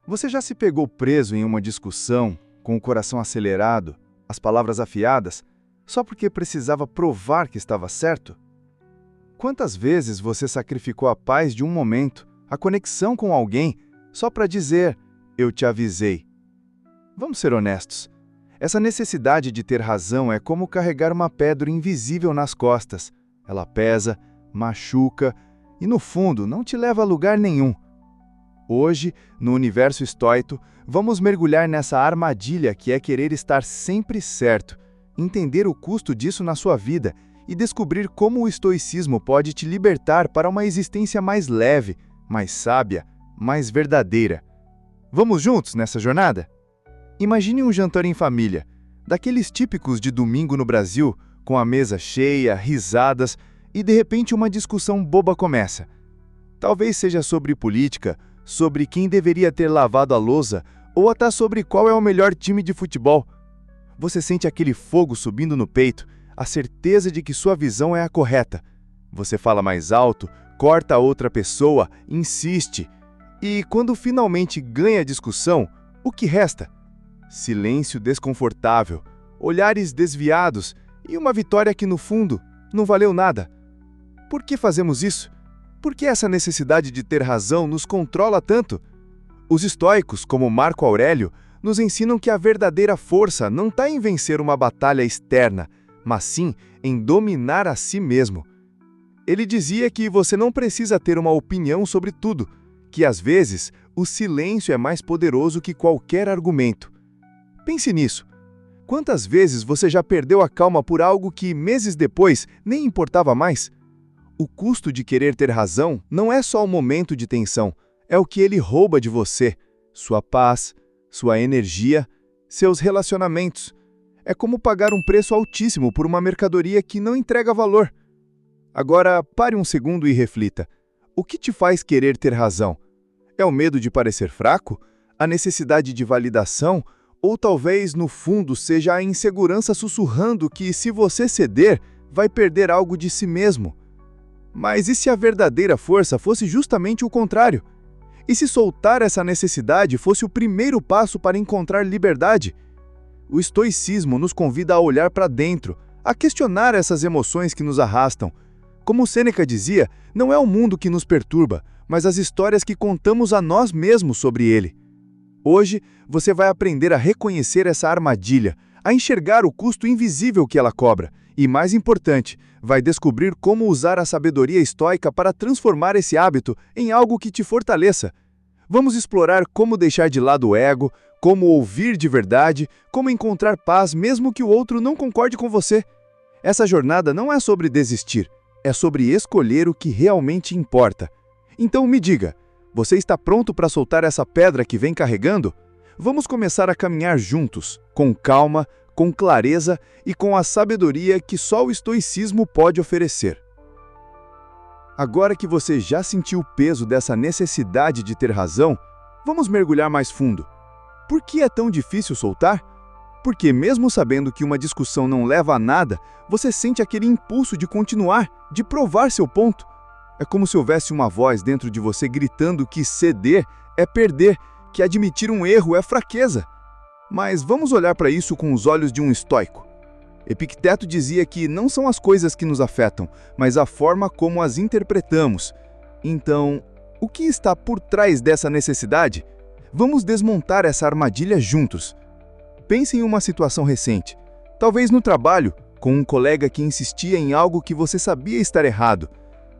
Você já se pegou preso em uma discussão, com o coração acelerado, as palavras afiadas, só porque precisava provar que estava certo? Quantas vezes você sacrificou a paz de um momento, a conexão com alguém, só para dizer, eu te avisei? Vamos ser honestos. Essa necessidade de ter razão é como carregar uma pedra invisível nas costas. Ela pesa, machuca e, no fundo, não te leva a lugar nenhum. Hoje, no universo estoico, vamos mergulhar nessa armadilha que é querer estar sempre certo, entender o custo disso na sua vida e descobrir como o estoicismo pode te libertar para uma existência mais leve, mais sábia, mais verdadeira. Vamos juntos nessa jornada? Imagine um jantar em família, daqueles típicos de domingo no Brasil, com a mesa cheia, risadas e de repente uma discussão boba começa. Talvez seja sobre política, sobre quem deveria ter lavado a louça ou até sobre qual é o melhor time de futebol. Você sente aquele fogo subindo no peito, a certeza de que sua visão é a correta. Você fala mais alto, corta a outra pessoa, insiste. E quando finalmente ganha a discussão, o que resta? Silêncio desconfortável, olhares desviados e uma vitória que, no fundo, não valeu nada. Por que fazemos isso? Por que essa necessidade de ter razão nos controla tanto? Os estoicos, como Marco Aurélio, nos ensinam que a verdadeira força não está em vencer uma batalha externa, mas sim em dominar a si mesmo. Ele dizia que você não precisa ter uma opinião sobre tudo, que às vezes o silêncio é mais poderoso que qualquer argumento. Pense nisso. Quantas vezes você já perdeu a calma por algo que, meses depois, nem importava mais? O custo de querer ter razão não é só o momento de tensão, é o que ele rouba de você, sua paz, sua energia, seus relacionamentos. É como pagar um preço altíssimo por uma mercadoria que não entrega valor. Agora, pare um segundo e reflita. O que te faz querer ter razão? É o medo de parecer fraco? A necessidade de validação? Ou talvez, no fundo, seja a insegurança sussurrando que, se você ceder, vai perder algo de si mesmo? Mas e se a verdadeira força fosse justamente o contrário? E se soltar essa necessidade fosse o primeiro passo para encontrar liberdade? O estoicismo nos convida a olhar para dentro, a questionar essas emoções que nos arrastam. Como Sêneca dizia, não é o mundo que nos perturba, mas as histórias que contamos a nós mesmos sobre ele. Hoje, você vai aprender a reconhecer essa armadilha, a enxergar o custo invisível que ela cobra e, mais importante, vai descobrir como usar a sabedoria estoica para transformar esse hábito em algo que te fortaleça. Vamos explorar como deixar de lado o ego, como ouvir de verdade, como encontrar paz mesmo que o outro não concorde com você. Essa jornada não é sobre desistir, é sobre escolher o que realmente importa. Então me diga, você está pronto para soltar essa pedra que vem carregando? Vamos começar a caminhar juntos, com calma, com clareza e com a sabedoria que só o estoicismo pode oferecer. Agora que você já sentiu o peso dessa necessidade de ter razão, vamos mergulhar mais fundo. Por que é tão difícil soltar? Porque mesmo sabendo que uma discussão não leva a nada, você sente aquele impulso de continuar, de provar seu ponto. É como se houvesse uma voz dentro de você gritando que ceder é perder, que admitir um erro é fraqueza. Mas vamos olhar para isso com os olhos de um estoico. Epicteto dizia que não são as coisas que nos afetam, mas a forma como as interpretamos. Então, o que está por trás dessa necessidade? Vamos desmontar essa armadilha juntos. Pense em uma situação recente. Talvez no trabalho, com um colega que insistia em algo que você sabia estar errado.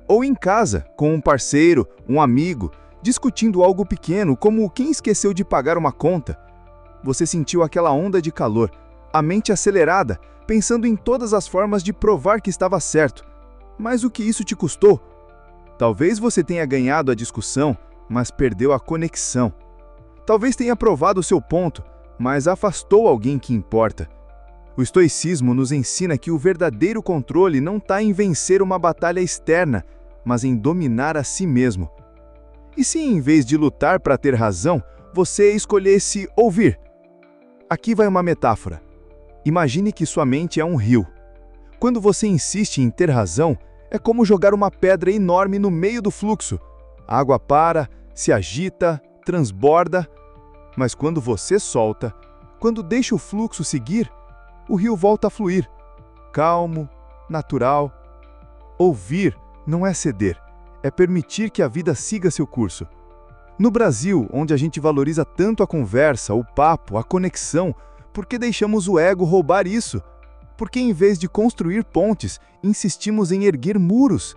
Ou em casa, com um parceiro, um amigo, discutindo algo pequeno, como quem esqueceu de pagar uma conta. Você sentiu aquela onda de calor, a mente acelerada, pensando em todas as formas de provar que estava certo. Mas o que isso te custou? Talvez você tenha ganhado a discussão, mas perdeu a conexão. Talvez tenha provado o seu ponto, mas afastou alguém que importa. O estoicismo nos ensina que o verdadeiro controle não está em vencer uma batalha externa, mas em dominar a si mesmo. E se, em vez de lutar para ter razão, você escolhesse ouvir? Aqui vai uma metáfora. Imagine que sua mente é um rio. Quando você insiste em ter razão, é como jogar uma pedra enorme no meio do fluxo. A água para, se agita, transborda, Mas quando você solta, quando deixa o fluxo seguir, o rio volta a fluir, calmo, natural. Ouvir não é ceder, é permitir que a vida siga seu curso. No Brasil, onde a gente valoriza tanto a conversa, o papo, a conexão, por que deixamos o ego roubar isso? Por que, em vez de construir pontes, insistimos em erguer muros?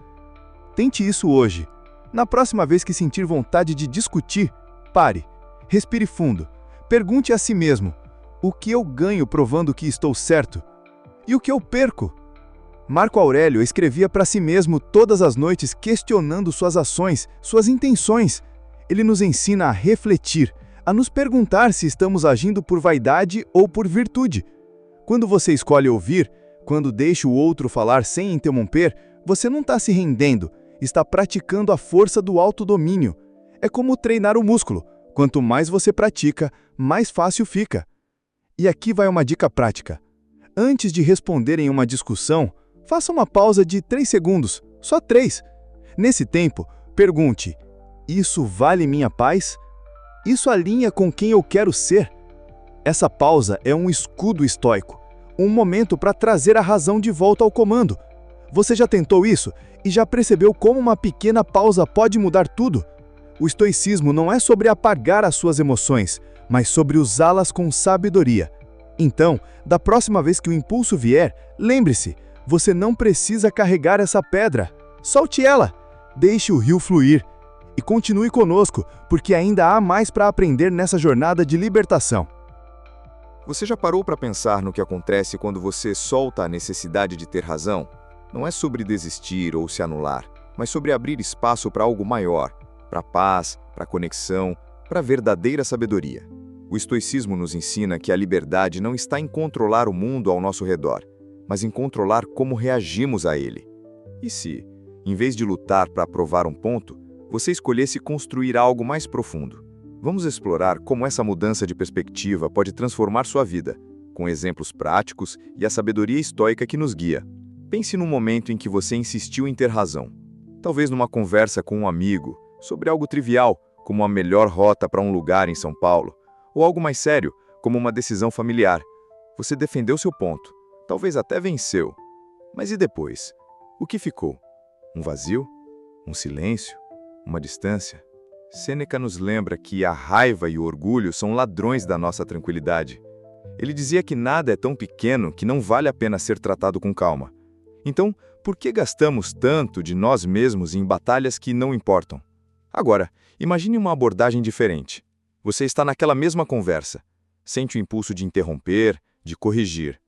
Tente isso hoje. Na próxima vez que sentir vontade de discutir, pare, respire fundo, pergunte a si mesmo: o que eu ganho provando que estou certo? E o que eu perco? Marco Aurélio escrevia para si mesmo todas as noites questionando suas ações, suas intenções. Ele nos ensina a refletir, a nos perguntar se estamos agindo por vaidade ou por virtude. Quando você escolhe ouvir, quando deixa o outro falar sem interromper, você não está se rendendo, está praticando a força do autodomínio. É como treinar o músculo. Quanto mais você pratica, mais fácil fica. E aqui vai uma dica prática. Antes de responder em uma discussão, faça uma pausa de 3 segundos, só 3. Nesse tempo, pergunte: isso vale minha paz? Isso alinha com quem eu quero ser? Essa pausa é um escudo estoico, um momento para trazer a razão de volta ao comando. Você já tentou isso e já percebeu como uma pequena pausa pode mudar tudo? O estoicismo não é sobre apagar as suas emoções, mas sobre usá-las com sabedoria. Então, da próxima vez que o impulso vier, lembre-se, você não precisa carregar essa pedra. Solte ela, deixe o rio fluir e continue conosco, porque ainda há mais para aprender nessa jornada de libertação. Você já parou para pensar no que acontece quando você solta a necessidade de ter razão? Não é sobre desistir ou se anular, mas sobre abrir espaço para algo maior, para paz, para conexão, para verdadeira sabedoria. O estoicismo nos ensina que a liberdade não está em controlar o mundo ao nosso redor, mas em controlar como reagimos a ele. E se, em vez de lutar para provar um ponto, você escolhesse construir algo mais profundo? Vamos explorar como essa mudança de perspectiva pode transformar sua vida, com exemplos práticos e a sabedoria estoica que nos guia. Pense num momento em que você insistiu em ter razão. Talvez numa conversa com um amigo, sobre algo trivial, como a melhor rota para um lugar em São Paulo, ou algo mais sério, como uma decisão familiar. Você defendeu seu ponto, talvez até venceu. Mas e depois? O que ficou? Um vazio? Um silêncio? Uma distância? Sêneca nos lembra que a raiva e o orgulho são ladrões da nossa tranquilidade. Ele dizia que nada é tão pequeno que não vale a pena ser tratado com calma. Então, por que gastamos tanto de nós mesmos em batalhas que não importam? Agora, imagine uma abordagem diferente. Você está naquela mesma conversa, sente o impulso de interromper, de corrigir.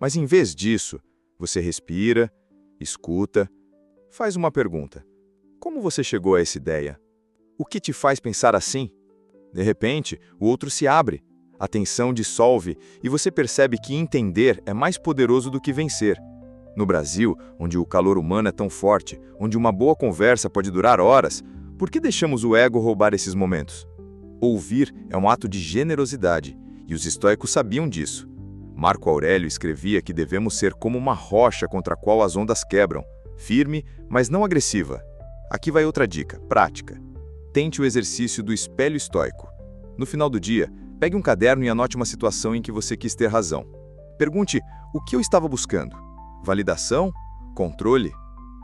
Mas em vez disso, você respira, escuta, faz uma pergunta. Como você chegou a essa ideia? O que te faz pensar assim? De repente, o outro se abre, a tensão dissolve e você percebe que entender é mais poderoso do que vencer. No Brasil, onde o calor humano é tão forte, onde uma boa conversa pode durar horas, por que deixamos o ego roubar esses momentos? Ouvir é um ato de generosidade, e os estoicos sabiam disso. Marco Aurélio escrevia que devemos ser como uma rocha contra a qual as ondas quebram, firme, mas não agressiva. Aqui vai outra dica, prática. Tente o exercício do espelho estoico. No final do dia, pegue um caderno e anote uma situação em que você quis ter razão. Pergunte: o que eu estava buscando? Validação? Controle?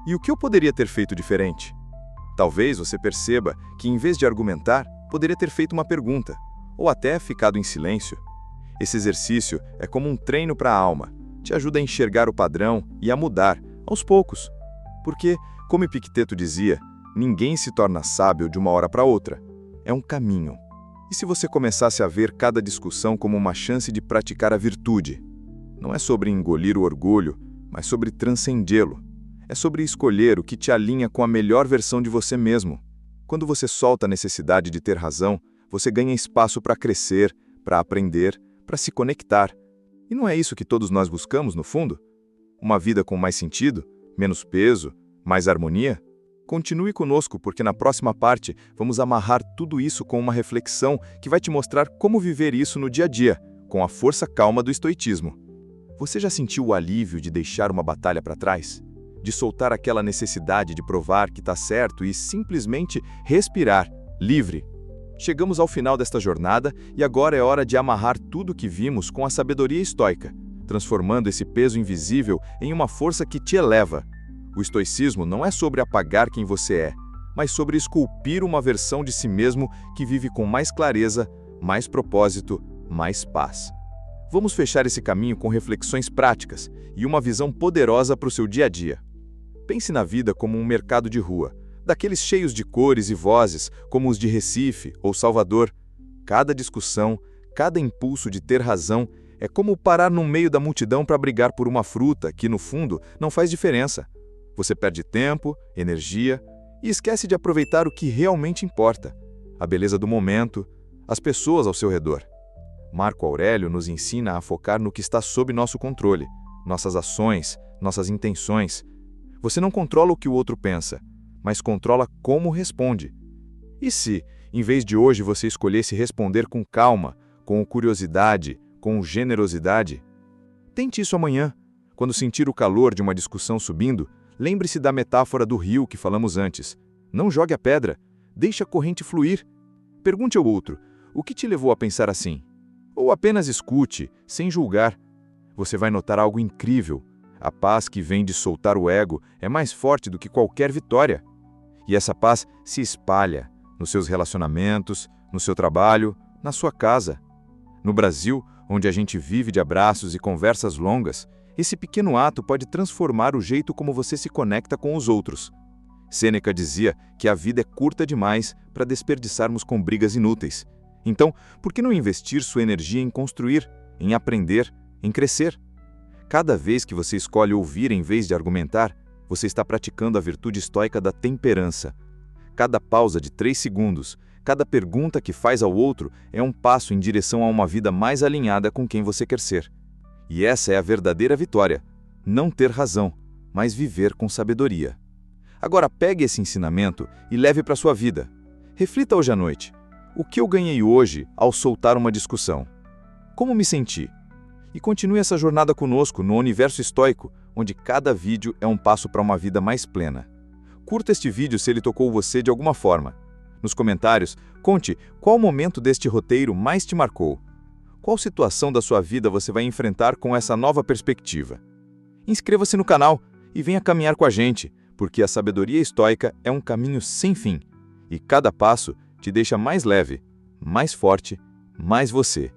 E o que eu poderia ter feito diferente? Talvez você perceba que, em vez de argumentar, poderia ter feito uma pergunta, ou até ficado em silêncio. Esse exercício é como um treino para a alma, te ajuda a enxergar o padrão e a mudar, aos poucos. Porque, como Epicteto dizia, ninguém se torna sábio de uma hora para outra. É um caminho. E se você começasse a ver cada discussão como uma chance de praticar a virtude? Não é sobre engolir o orgulho, mas sobre transcendê-lo. É sobre escolher o que te alinha com a melhor versão de você mesmo. Quando você solta a necessidade de ter razão, você ganha espaço para crescer, para aprender, para se conectar. E não é isso que todos nós buscamos, no fundo? Uma vida com mais sentido, menos peso, mais harmonia? Continue conosco, porque na próxima parte vamos amarrar tudo isso com uma reflexão que vai te mostrar como viver isso no dia a dia, com a força calma do estoicismo. Você já sentiu o alívio de deixar uma batalha para trás? De soltar aquela necessidade de provar que está certo e simplesmente respirar, livre? Chegamos ao final desta jornada e agora é hora de amarrar tudo o que vimos com a sabedoria estoica, transformando esse peso invisível em uma força que te eleva. O estoicismo não é sobre apagar quem você é, mas sobre esculpir uma versão de si mesmo que vive com mais clareza, mais propósito, mais paz. Vamos fechar esse caminho com reflexões práticas e uma visão poderosa para o seu dia a dia. Pense na vida como um mercado de rua, daqueles cheios de cores e vozes, como os de Recife ou Salvador. Cada discussão, cada impulso de ter razão é como parar no meio da multidão para brigar por uma fruta que, no fundo, não faz diferença. Você perde tempo, energia e esquece de aproveitar o que realmente importa: a beleza do momento, as pessoas ao seu redor. Marco Aurélio nos ensina a focar no que está sob nosso controle, nossas ações, nossas intenções. Você não controla o que o outro pensa, mas controla como responde. E se, em vez de hoje, você escolhesse responder com calma, com curiosidade, com generosidade? Tente isso amanhã. Quando sentir o calor de uma discussão subindo, lembre-se da metáfora do rio que falamos antes. Não jogue a pedra, deixe a corrente fluir. Pergunte ao outro: o que te levou a pensar assim? Ou apenas escute, sem julgar. Você vai notar algo incrível. A paz que vem de soltar o ego é mais forte do que qualquer vitória. E essa paz se espalha nos seus relacionamentos, no seu trabalho, na sua casa. No Brasil, onde a gente vive de abraços e conversas longas, esse pequeno ato pode transformar o jeito como você se conecta com os outros. Sêneca dizia que a vida é curta demais para desperdiçarmos com brigas inúteis. Então, por que não investir sua energia em construir, em aprender, em crescer? Cada vez que você escolhe ouvir em vez de argumentar, você está praticando a virtude estoica da temperança. Cada pausa de 3 segundos, cada pergunta que faz ao outro é um passo em direção a uma vida mais alinhada com quem você quer ser. E essa é a verdadeira vitória: não ter razão, mas viver com sabedoria. Agora pegue esse ensinamento e leve para a sua vida. Reflita hoje à noite: o que eu ganhei hoje ao soltar uma discussão? Como me senti? E continue essa jornada conosco no Universo Estoico, onde cada vídeo é um passo para uma vida mais plena. Curta este vídeo se ele tocou você de alguma forma. Nos comentários, conte qual momento deste roteiro mais te marcou. Qual situação da sua vida você vai enfrentar com essa nova perspectiva? Inscreva-se no canal e venha caminhar com a gente, porque a sabedoria estoica é um caminho sem fim, e cada passo te deixa mais leve, mais forte, mais você.